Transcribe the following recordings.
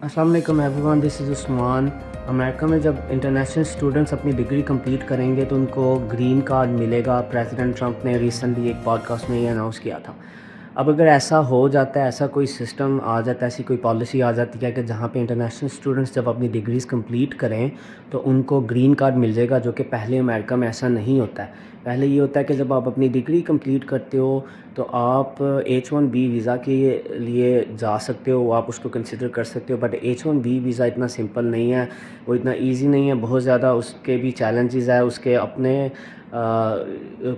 السلام علیکم every one, دس از عثمان۔ امریکہ میں جب انٹرنیشنل اسٹوڈنٹس اپنی ڈگری کمپلیٹ کریں گے تو ان کو گرین کارڈ ملے گا۔ پریزیڈنٹ ٹرمپ نے ریسنٹلی ایک پوڈ کاسٹ میں یہ اناؤنس کیا تھا۔ اب اگر ایسا ہو جاتا ہے، ایسا کوئی سسٹم آ جاتا ہے، ایسی کوئی پالیسی آ جاتی ہے کہ جہاں پہ انٹرنیشنل اسٹوڈنٹس جب اپنی ڈگریز کمپلیٹ کریں تو ان کو گرین کارڈ مل جائے گا، جو کہ پہلے امریکہ میں ایسا نہیں ہوتا ہے۔ پہلے یہ ہوتا ہے کہ جب آپ اپنی ڈگری کمپلیٹ کرتے ہو تو آپ H1B ویزا کے لیے جا سکتے ہو، آپ اس کو کنسیڈر کر سکتے ہو، بٹ H1B ویزا اتنا سمپل نہیں ہے، وہ اتنا ایزی نہیں ہے، بہت زیادہ اس کے بھی چیلنجز ہیں، اس کے اپنے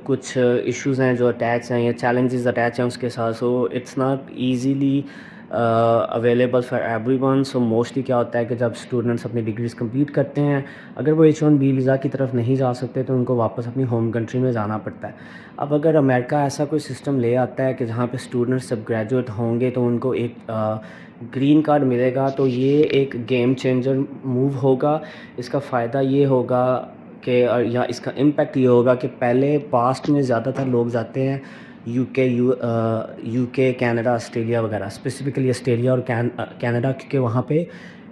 کچھ ایشوز ہیں جو اٹیچ ہیں یا چیلنجز اٹیچ ہیں اس کے ساتھ، so it's not easily available for everyone. So mostly کیا ہوتا ہے کہ جب اسٹوڈنٹس اپنی ڈگریز کمپلیٹ کرتے ہیں، اگر وہ H1B ویزا کی طرف نہیں جا سکتے تو ان کو واپس اپنی ہوم کنٹری میں جانا پڑتا ہے۔ اب اگر امریکہ ایسا کوئی سسٹم لے آتا ہے کہ جہاں پہ اسٹوڈنٹس جب گریجویٹ ہوں گے تو ان کو ایک گرین کارڈ ملے گا، تو یہ ایک گیم چینجر موو ہوگا۔ اس کا فائدہ یہ ہوگا کہ یا اس کا امپیکٹ یہ ہوگا کہ پہلے پاسٹ میں زیادہ تر لوگ جاتے ہیں یو کے کینیڈا آسٹریلیا وغیرہ، اسپیسیفکلی آسٹریلیا اور کینیڈا، کیونکہ وہاں پہ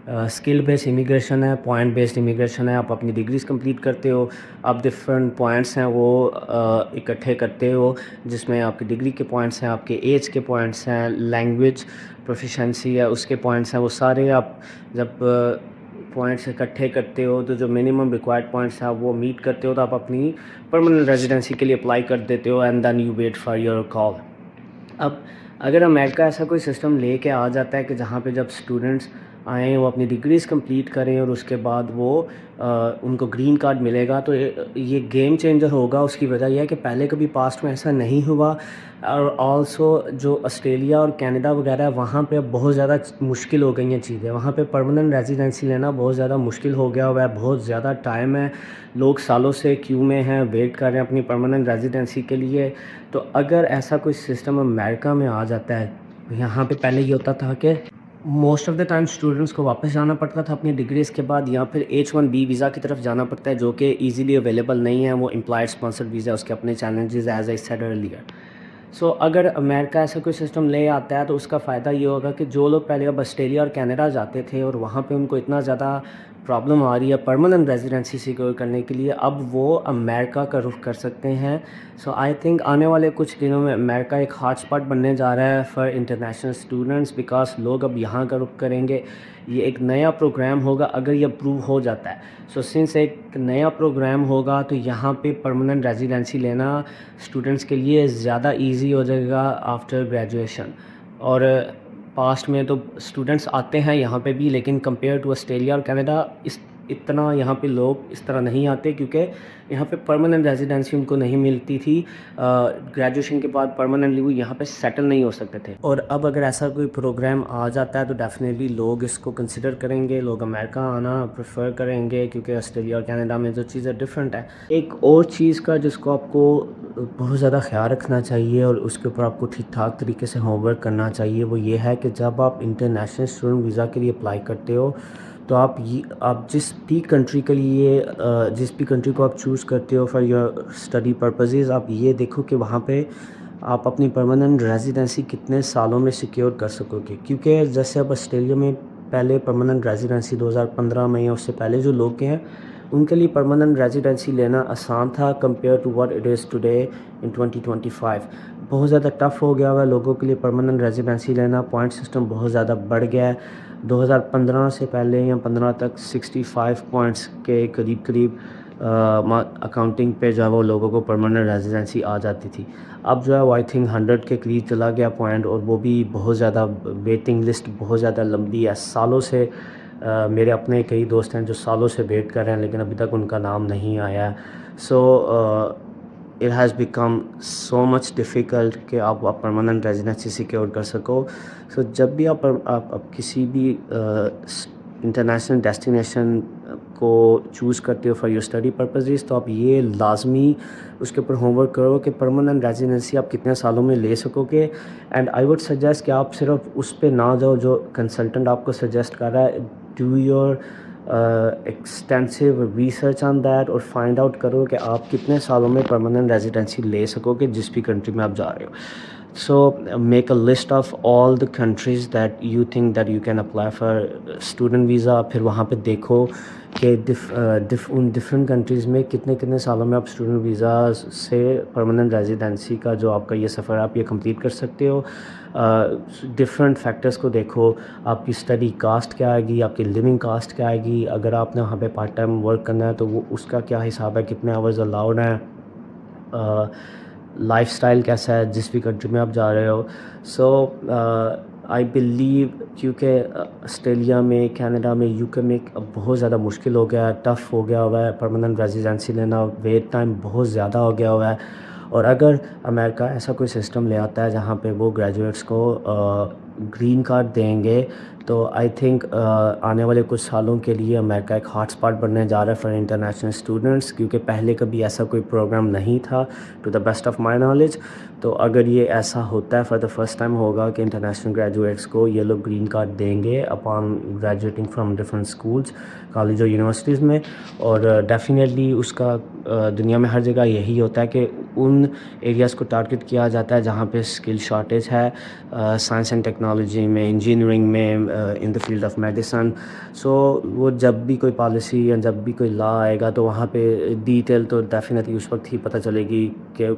اسکل بیسڈ امیگریشن ہے، پوائنٹ بیسڈ امیگریشن ہے۔ آپ اپنی ڈگریز کمپلیٹ کرتے ہو، آپ ڈفرینٹ پوائنٹس ہیں وہ اکٹھے کرتے ہو، جس میں آپ کی ڈگری کے پوائنٹس ہیں، آپ کے ایج کے پوائنٹس ہیں، لینگویج پروفیشنسی ہے اس کے پوائنٹس ہیں، وہ سارے آپ جب پوائنٹس اکٹھے کرتے ہو تو جو منیمم ریکوائرڈ پوائنٹس ہیں وہ میٹ کرتے ہو تو آپ اپنی پرماننٹ ریزیڈنسی کے لیے اپلائی کر دیتے ہو، and then you wait for your call. اب اگر امریکہ ایسا کوئی سسٹم لے کے آ جاتا ہے کہ جہاں پہ جب اسٹوڈنٹس آئیں، وہ اپنی ڈگریز کمپلیٹ کریں اور اس کے بعد وہ ان کو گرین کارڈ ملے گا، تو یہ گیم چینجر ہوگا۔ اس کی وجہ یہ ہے کہ پہلے کبھی پاسٹ میں ایسا نہیں ہوا، اور آلسو جو آسٹریلیا اور کینیڈا وغیرہ ہے وہاں پہ بہت زیادہ مشکل ہو گئی ہیں چیزیں، وہاں پہ پرماننٹ ریزیڈنسی لینا بہت زیادہ مشکل ہو گیا ہوا ہے، بہت زیادہ ٹائم ہے، لوگ سالوں سے کیو میں ہیں، ویٹ کر رہے ہیں اپنی پرماننٹ ریزیڈنسی کے لیے۔ تو اگر ایسا کوئی سسٹم امریکہ میں آ جاتا ہے، یہاں پہ پہلے یہ ہوتا تھا کہ most of the time students کو واپس جانا پڑتا تھا اپنی ڈگریز کے بعد، یا پھر H1B ویزا کی طرف جانا پڑتا ہے، جو کہ ایزیلی اویلیبل نہیں ہے، وہ امپلائڈ اسپانسرڈ ویزا، اس کے اپنے challenges as I said earlier. So اگر امریکہ ایسا کوئی سسٹم لے آتا ہے تو اس کا فائدہ یہ ہوگا کہ جو لوگ پہلے اب آسٹریلیا اور کینیڈا جاتے تھے اور وہاں پہ ان کو اتنا زیادہ پرابلم آ رہی ہے پرماننٹ ریزیڈنسی سیکیور کرنے کے لیے، اب وہ امریکہ کا رخ کر سکتے ہیں۔ سو آئی تھنک آنے والے کچھ دنوں میں امریکہ ایک ہاٹ اسپاٹ بننے جا رہا ہے فار انٹرنیشنل اسٹوڈنٹس، بیکاز لوگ اب یہاں کا رخ کریں گے۔ یہ ایک نیا پروگرام ہوگا اگر یہ اپروو ہو جاتا ہے، سو سنس ایک نیا پروگرام ہوگا تو یہاں پہ پرماننٹ ریزیڈنسی لینا اسٹوڈنٹس کے لیے زیادہ ایزی ہو جائے گا آفٹر گریجویشن۔ اور پاسٹ میں تو اسٹوڈنٹس آتے ہیں یہاں پہ بھی، لیکن کمپیئر ٹو آسٹریلیا اور کینیڈا اتنا یہاں پہ لوگ اس طرح نہیں آتے، کیونکہ یہاں پہ پرماننٹ ریزیڈنسی ان کو نہیں ملتی تھی، گریجویشن کے بعد پرماننٹلی وہ یہاں پہ سیٹل نہیں ہو سکتے تھے۔ اور اب اگر ایسا کوئی پروگرام آ جاتا ہے تو ڈیفینیٹلی لوگ اس کو کنسیڈر کریں گے، لوگ امریکہ آنا پریفر کریں گے، کیونکہ آسٹریلیا اور کینیڈا میں جو چیزیں ڈفرینٹ ہے۔ ایک اور چیز کا جس کو آپ کو بہت زیادہ خیال رکھنا چاہیے اور اس کے اوپر آپ کو ٹھیک ٹھاک طریقے سے ہوم ورک کرنا چاہیے، وہ یہ ہے کہ جب آپ انٹرنیشنل اسٹوڈنٹ ویزا کے لیے اپلائی کرتے ہو تو آپ جس بھی کنٹری کے لیے جس بھی کنٹری کو آپ چوز کرتے ہو فار یور اسٹڈی پرپزز، آپ یہ دیکھو کہ وہاں پہ آپ اپنی پرماننٹ ریزیڈنسی کتنے سالوں میں سیکیور کر سکو گے، کیونکہ جیسے اب آسٹریلیا میں پہلے پرماننٹ ریزیڈنسی 2015 میں یا اس سے پہلے جو لوگ ہیں ان کے لیے پرماننٹ ریزیڈنسی لینا آسان تھا compare to what it is today in 2025۔ بہت زیادہ ٹف ہو گیا ہوا ہے لوگوں کے لیے پرماننٹ ریزیڈنسی لینا، پوائنٹ سسٹم بہت زیادہ بڑھ گیا ہے۔ 2015 سے پہلے یا 15 تک 65 پوائنٹس کے قریب اکاؤنٹنگ پہ جو ہے وہ لوگوں کو پرماننٹ ریزیڈنسی آ جاتی تھی۔ اب جو ہے وہ آئی تھنک 100 کے قریب چلا گیا پوائنٹ، اور وہ بھی بہت زیادہ ویٹنگ لسٹ بہت زیادہ لمبی ہے، سالوں سے میرے اپنے کئی دوست ہیں جو سالوں سے ویٹ کر رہے ہیں لیکن ابھی تک ان کا نام نہیں آیا ہے۔ So it has become so much difficult کہ آپ پرماننٹ ریزیڈنسی سیکیور کر سکو۔ سو جب بھی آپ کسی بھی انٹرنیشنل ڈیسٹینیشن کو چوز کرتے ہو فار یور اسٹڈی پرپزز، تو آپ یہ لازمی اس کے اوپر ہوم ورک کرو کہ پرماننٹ ریزیڈنسی آپ کتنے سالوں میں لے سکو گے۔ اینڈ آئی وڈ سجیسٹ کہ آپ صرف اس پہ نہ جاؤ جو کنسلٹنٹ آپ کو سجیسٹ کر رہا ہے، do your extensive research on that, اور فائنڈ آؤٹ کرو کہ آپ کتنے سالوں میں پرماننٹ ریزیڈنسی لے سکو گے جس بھی کنٹری میں آپ جا رہے ہو۔ So make a list of all the countries that you think that you can apply for student visa. پھر وہاں پہ دیکھو کہ ان ڈفرینٹ کنٹریز میں کتنے کتنے سالوں میں آپ اسٹوڈنٹ ویزا سے پرماننٹ ریزیڈنسی کا جو آپ کا یہ سفر آپ یہ کمپلیٹ کر سکتے ہو. ڈفرینٹ فیکٹرز کو دیکھو. آپ کی اسٹڈی کاسٹ کیا آئے گی, آپ کی لیونگ کاسٹ کیا آئے گی, اگر آپ نے وہاں پہ پارٹ ٹائم ورک کرنا ہے تو وہ اس کا کیا حساب ہے, کتنے آورز الاؤڈ ہیں, لائف اسٹائل کیسا ہے جس بھی کنٹری میں آپ جا رہے ہو. سو آئی بلیو کیونکہ آسٹریلیا میں, کینیڈا میں, یو کے میں بہت زیادہ مشکل ہو گیا ہے, ٹف ہو گیا ہوا ہے پرماننٹ ریزیڈنسی لینا, ویٹ ٹائم بہت زیادہ ہو گیا ہوا ہے. اور اگر امریکہ ایسا کوئی سسٹم لے آتا ہے جہاں پہ وہ گریجویٹس کو گرین کارڈ دیں گے تو آئی تھنک آنے والے کچھ سالوں کے لیے امریکہ ایک ہاٹ اسپاٹ بننے جا رہا ہے فار انٹرنیشنل اسٹوڈنٹس, کیونکہ پہلے کبھی ایسا کوئی پروگرام نہیں تھا to the best of my knowledge. تو اگر یہ ایسا ہوتا ہے فار دا فرسٹ ٹائم ہوگا کہ انٹرنیشنل گریجویٹس کو یہ لوگ گرین کارڈ دیں گے upon graduating from different schools, college اور یونیورسٹیز میں. اور ڈیفینیٹلی اس کا دنیا میں ہر جگہ یہی ہوتا ہے کہ ان ایریاز کو ٹارگٹ کیا جاتا ہے جہاں پہ اسکل شارٹیج ہے, سائنس اینڈ ٹیکنالوجی میں, انجینئرنگ میں, ان دا فیلڈ آف میڈیسن. سو وہ جب بھی کوئی پالیسی یا جب بھی کوئی لا آئے گا تو وہاں پہ ڈیٹیل تو ڈیفینیٹلی اس وقت ہی پتہ چلے گی کہ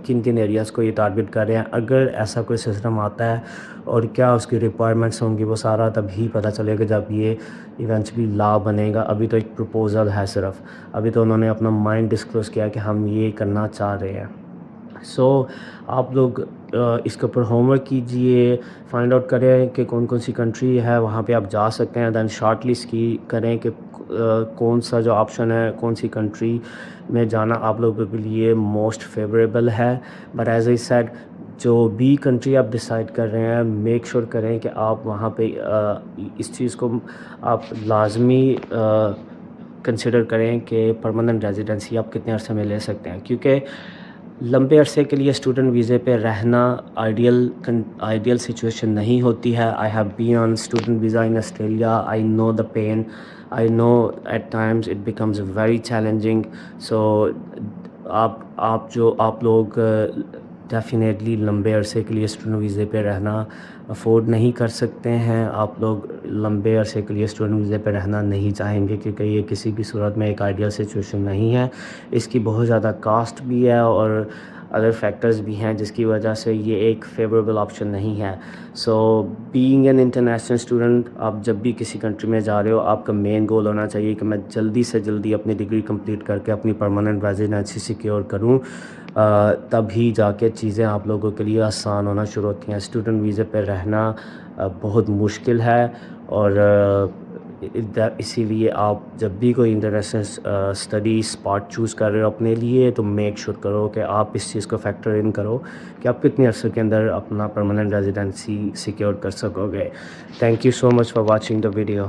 کن کن ایریاز کو یہ ٹارگٹ کر رہے ہیں. اگر ایسا کوئی سسٹم آتا ہے اور کیا اس کی ریکوائرمنٹس ہوں گی وہ سارا تب ہی پتہ چلے گا جب یہ ایونچولی لا بنے گا. ابھی تو ایک پروپوزل ہے صرف, ابھی تو انہوں نے اپنا مائنڈ ڈسکلوز کیا کہ ہم یہ کرنا چاہ رہے ہیں. سو آپ لوگ اس کے اوپر ہوم ورک کیجئے, فائنڈ آؤٹ کریں کہ کون کون سی کنٹری ہے وہاں پہ آپ جا سکتے ہیں, دین شارٹ لسٹ کی کریں کہ کون سا جو آپشن ہے, کون سی کنٹری میں جانا آپ لوگوں کے لیے موسٹ فیوریبل ہے. بٹ ایز اے سیڈ جو بھی کنٹری آپ ڈیسائیڈ کر رہے ہیں میک شور کریں کہ آپ وہاں پہ اس چیز کو آپ لازمی کنسیڈر کریں کہ پرماننٹ ریزیڈنسی آپ کتنے عرصے میں لے سکتے ہیں, کیونکہ لمبے عرصے کے لیے اسٹوڈنٹ ویزے پہ رہنا آئیڈیل سچویشن نہیں ہوتی ہے. I have been on student visa in Australia, I know the pain, I know at times it becomes very challenging. So آپ لوگ ڈیفینیٹلی لمبے عرصے کے لیے اسٹوڈنٹ ویزے پہ رہنا افورڈ نہیں کر سکتے ہیں, آپ لوگ لمبے عرصے کے لیے اسٹوڈنٹ ویزے پہ رہنا نہیں چاہیں گے, کیونکہ یہ کسی بھی صورت میں ایک آئیڈیل سچویشن نہیں ہے. اس کی بہت زیادہ کاسٹ بھی ہے اور ادر فیکٹرز بھی ہیں جس کی وجہ سے یہ ایک فیوریبل آپشن نہیں ہے. So being an international student, آپ جب بھی کسی کنٹری میں جا رہے ہو آپ کا مین گول ہونا چاہیے کہ میں جلدی سے جلدی اپنی ڈگری کمپلیٹ کر کے اپنی پرماننٹ ریزیڈنسی سیکیور کروں, تبھی جا کے چیزیں آپ لوگوں کے لیے آسان ہونا شروع ہوتی ہیں. اسٹوڈنٹ ویزے پہ رہنا بہت مشکل ہے, اور اسی لیے آپ جب بھی کوئی انٹرنیشنل اسٹڈی اسپاٹ چوز کر رہے ہو اپنے لیے تو میک شور کرو کہ آپ اس چیز کو فیکٹر ان کرو کہ آپ کتنے عرصے کے اندر اپنا پرماننٹ ریزیڈنسی سیکیور کر سکو گے. Thank you so much for watching the video.